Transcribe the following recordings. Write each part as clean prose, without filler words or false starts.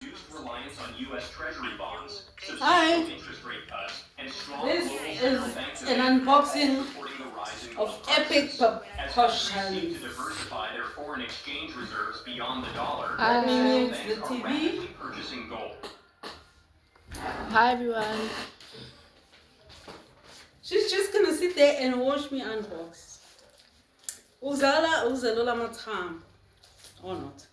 reliance on U.S. Treasury bonds, Hi, substantial interest rate cuts, and strong this global is central bank an demand unboxing supporting the rise in of gold epic prices. As countries seek proportions. to diversify their foreign exchange reserves beyond the dollar, Let me central mute the banks are TV. rapidly purchasing gold. Hi everyone. She's just gonna sit there and watch me unbox. Uzalola matam or not.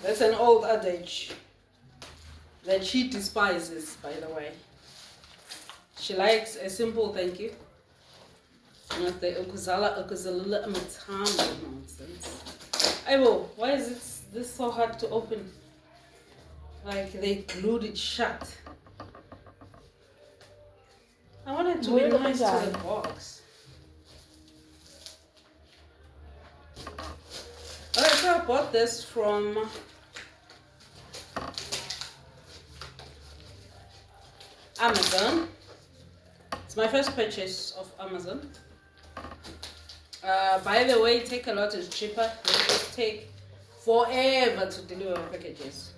That's an old adage that she despises, by the way. She likes a simple thank you. Not the ukuzalola matam nonsense. Aibo, why is this so hard to open? Like they glued it shut. I wanted to be Where nice the to the box. Alright, so I bought this from Amazon. It's my first purchase of Amazon. By the way, Take a Lot is cheaper. They just take forever to deliver packages.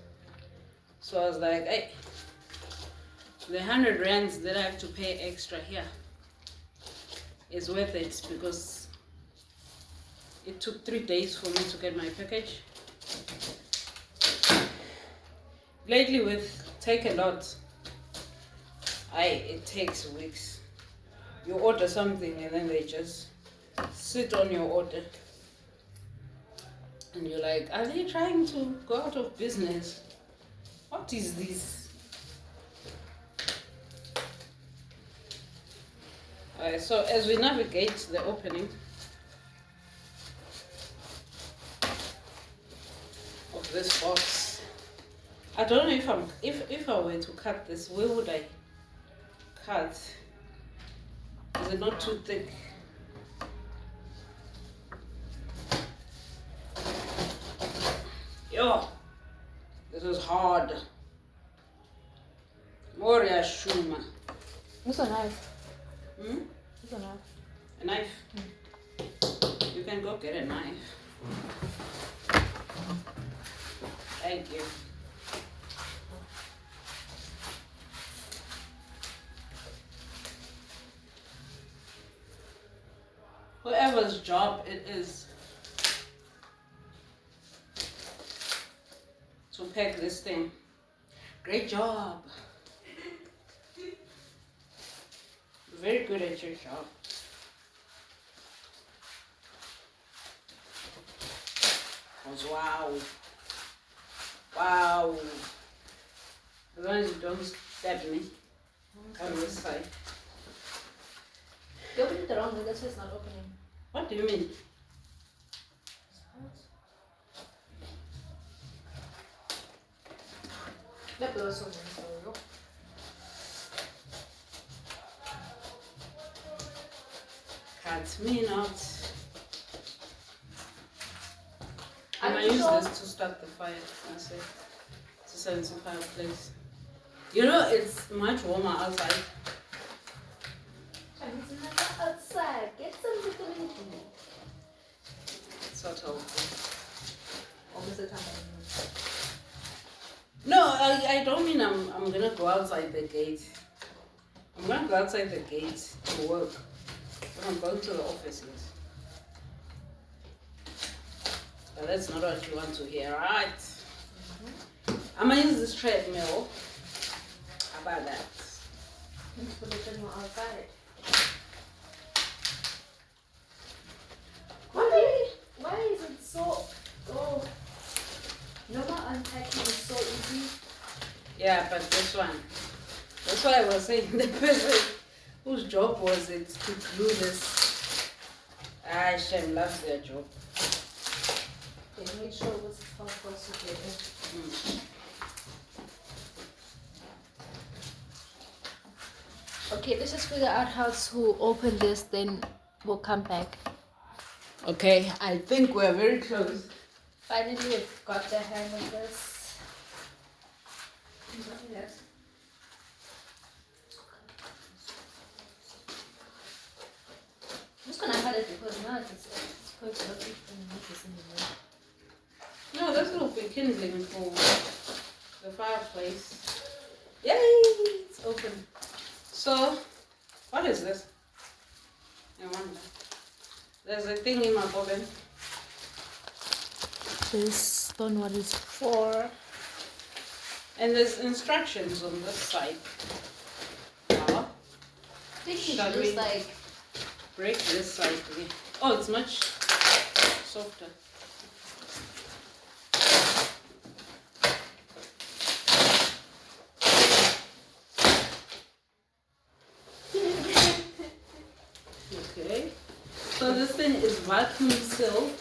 So I was like, hey, the 100 rands that I have to pay extra here is worth it because it took 3 days for me to get my package. Lately with Take a Lot, it takes weeks. You order something and then they just sit on your order. And you're like, are they trying to go out of business? What is this? Alright, so as we navigate the opening of this box, I don't know if I were to cut this, where would I cut? Is it not too thick? Yo, this is hard. Moria Shuma. It's a knife. Hmm? It's a knife. A knife? You can go get a knife. Thank you. Whoever's job it is to pack this thing. Great job. Very good at your job. Wow. Wow. As long as you don't stab me on this side. You opened it the wrong way, that's why it's not opening. What do you mean? That blows so nice. Cut me not. I'm I use sure- this to start the fire. That's it. To set it in fireplace. You know it's much warmer outside. Outside, get some vitamin D. So healthy. Almost the time. No, I don't mean I'm gonna go outside the gate. I'm gonna go outside the gate to work. But I'm going to the office. But that's not what you want to hear, right? I'm gonna use this treadmill. How about that? Let's put the treadmill outside. Why is it so... Oh... Normal unpacking is so easy. Yeah, but this one. That's why I was saying the person whose job was it to glue this. Shem loves their job. Okay, make sure what's how close to get it. Okay, let's just figure out how to open this, then we'll come back. Okay, I think we're very close. Finally, we've got the hang of this. Yes. just gonna cut it because now it's quite a lot of mattress in the way. No, that's a little bit kindling for the fireplace. Yay! It's open. So, what is this? I wonder. There's a thing in my bobbin. This don't know what it's for. And there's instructions on this side. Wow. I think you Shall should just we- like Break this side again. Oh, it's much softer. Okay. So this thing is vacuum sealed.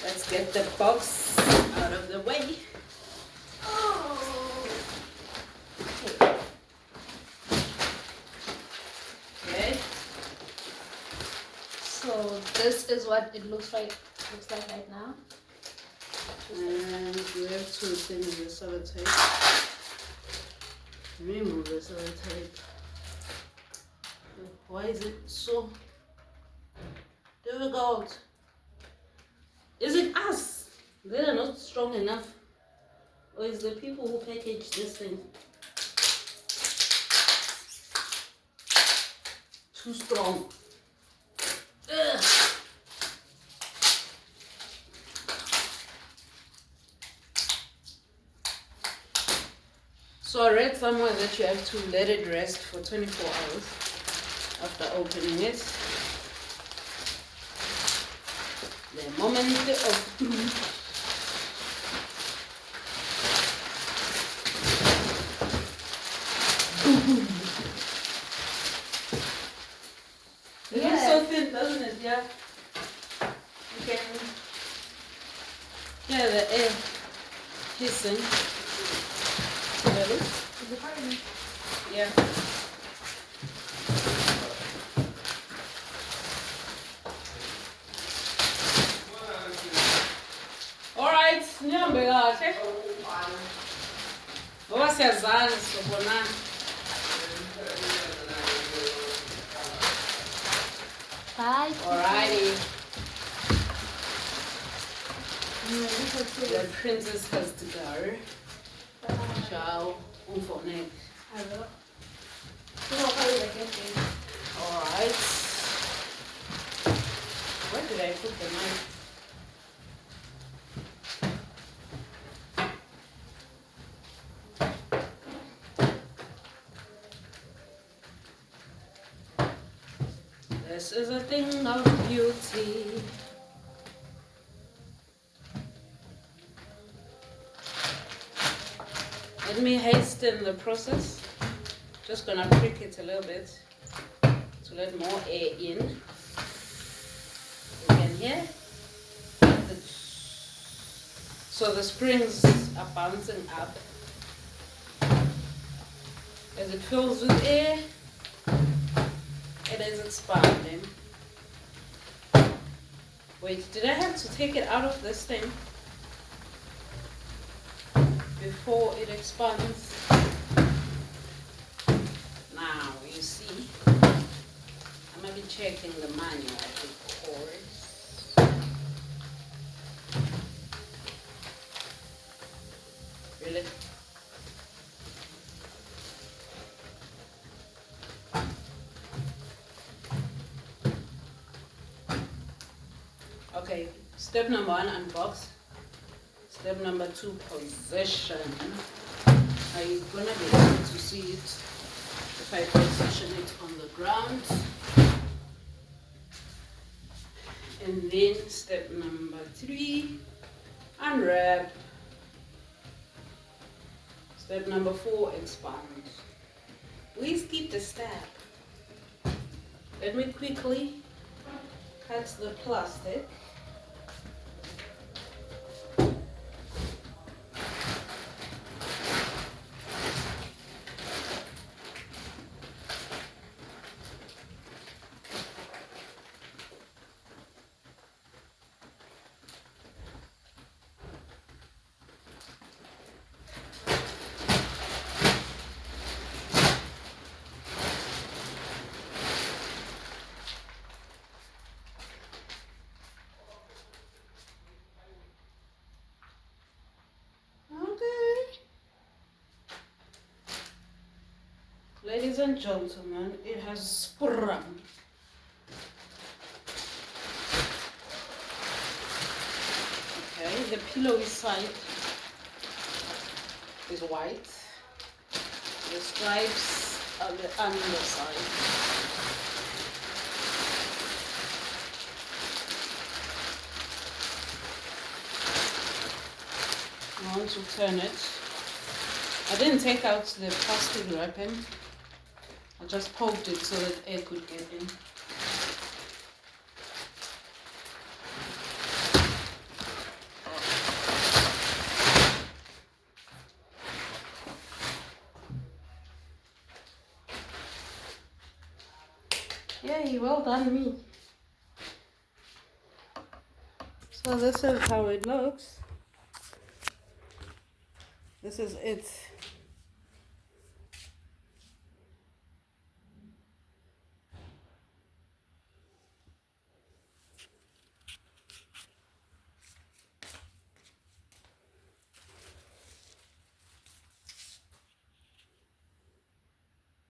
Let's get the box out of the way. Okay. so this is what it looks like right now. And we have two things of sellotape. Remove the sellotape. Why is it so difficult? Is it us? They are not strong enough. Or is the people who package this thing too strong? Ugh. So I read somewhere that you have to let it rest for 24 hours after opening it. The moment of it looks so thin, doesn't it? Yeah. You can hear the air hissing. Really? Is it hard? Yeah. Alright, nihambe kahle. Ngoba siyazana sobonana. Bye. Alrighty. Yeah, The princess has to go. Ciao. Umfoneke. I will. You know, probably like it. Alright. Where did I put the knife? This is a thing of beauty. Let me hasten the process. Just gonna prick it a little bit to let more air in. You can hear? So the springs are bouncing up. As it fills with air, it is expanding. Wait, did I have to take it out of this thing before it expands? Now, you see, I'm going to be checking the manual, of course. Really? Okay, step number 1, unbox. Step number 2, position. Are you gonna be able to see it if I position it on the ground? And then step number 3, unwrap. Step number 4, expand. We skip the step. Let me quickly cut the plastic. Ladies and gentlemen, it has sprung. Okay, the pillowy side is white. The stripes are the underside. I want to turn it. I didn't take out the plastic wrapping. I just poked it so that air could get in. Yay, well done me. So this is how it looks. This is it.